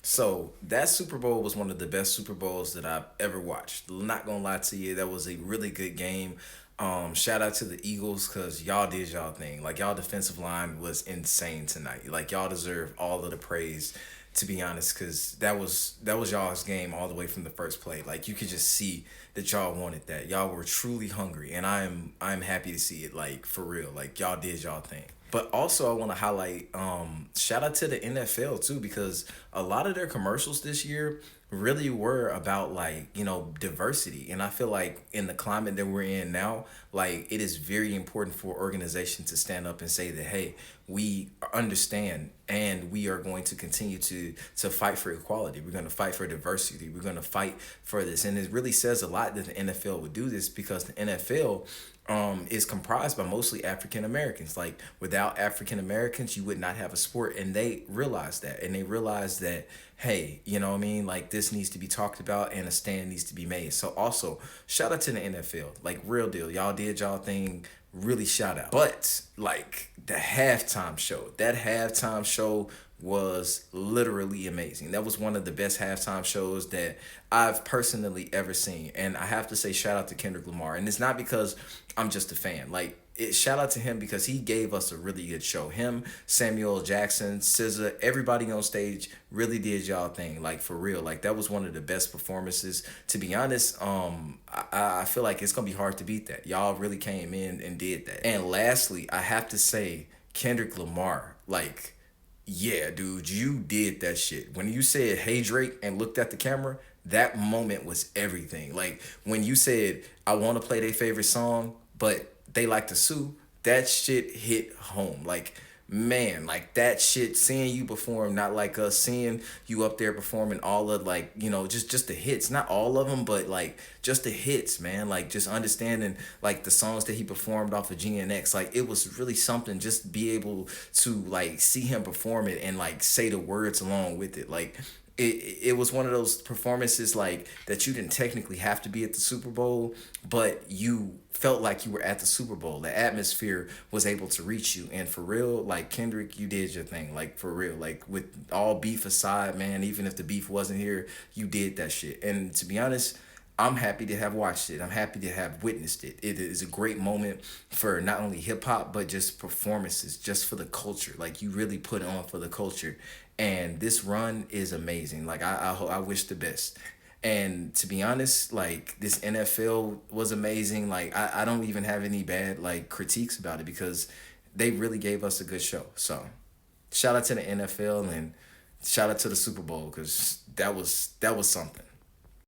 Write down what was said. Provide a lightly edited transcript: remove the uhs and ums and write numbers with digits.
So that Super Bowl was one of the best Super Bowls that I've ever watched. Not gonna lie to you, that was a really good game. Shout out to the Eagles because y'all did y'all thing. Like y'all defensive line was insane tonight. Like y'all deserve all of the praise, to be honest, because that was y'all's game all the way from the first play. Like you could just see that y'all wanted that. Y'all were truly hungry, and I'm happy to see it. Like for real, like y'all did y'all thing. But also, I want to highlight shout out to the NFL too because a lot of their commercials this year really were about like diversity, and I feel like in the climate that we're in now, like it is very important for organizations to stand up and say that hey, we understand and we are going to continue to fight for equality. We're going to fight for diversity. We're going to fight for this, and it really says a lot that the NFL would do this because the NFL is comprised by mostly African Americans. Like without African Americans, you would not have a sport, and they realize that, and they realize that hey, you know what I mean? Like this needs to be talked about, and a stand needs to be made. So also shout out to the NFL, like real deal, y'all did y'all thing. Really shout out. But like the halftime show, that halftime show was literally amazing. That was one of the best halftime shows that I've personally ever seen. And I have to say shout out to Kendrick Lamar. And it's not because I'm just a fan. Like shout out to him because he gave us a really good show. Him, Samuel Jackson, SZA, everybody on stage really did y'all thing. Like for real. Like that was one of the best performances. To be honest, I feel like it's gonna be hard to beat that. Y'all really came in and did that. And lastly, I have to say Kendrick Lamar, like yeah, dude, you did that shit. When you said, hey, Drake, and looked at the camera, that moment was everything. Like, when you said, I want to play their favorite song, but they like to sue, that shit hit home. Like, man, like that shit, seeing you perform, not like us, seeing you up there performing all of, like, just the hits. Not all of them, but, like, just the hits, man. Like, just understanding, like, the songs that he performed off of GNX. Like, it was really something just be able to like see him perform it and like say the words along with it. Like it was one of those performances like that you didn't technically have to be at the Super Bowl, but you felt like you were at the Super Bowl. The atmosphere was able to reach you. And for real, like Kendrick, you did your thing. Like for real. Like with all beef aside, man, even if the beef wasn't here, you did that shit. And to be honest, I'm happy to have watched it. I'm happy to have witnessed it. It is a great moment for not only hip hop but just performances, just for the culture. Like you really put on for the culture, and this run is amazing. Like I wish the best. And to be honest, like this NFL was amazing. Like I don't even have any bad like critiques about it because they really gave us a good show. So shout out to the NFL and shout out to the Super Bowl because that was something.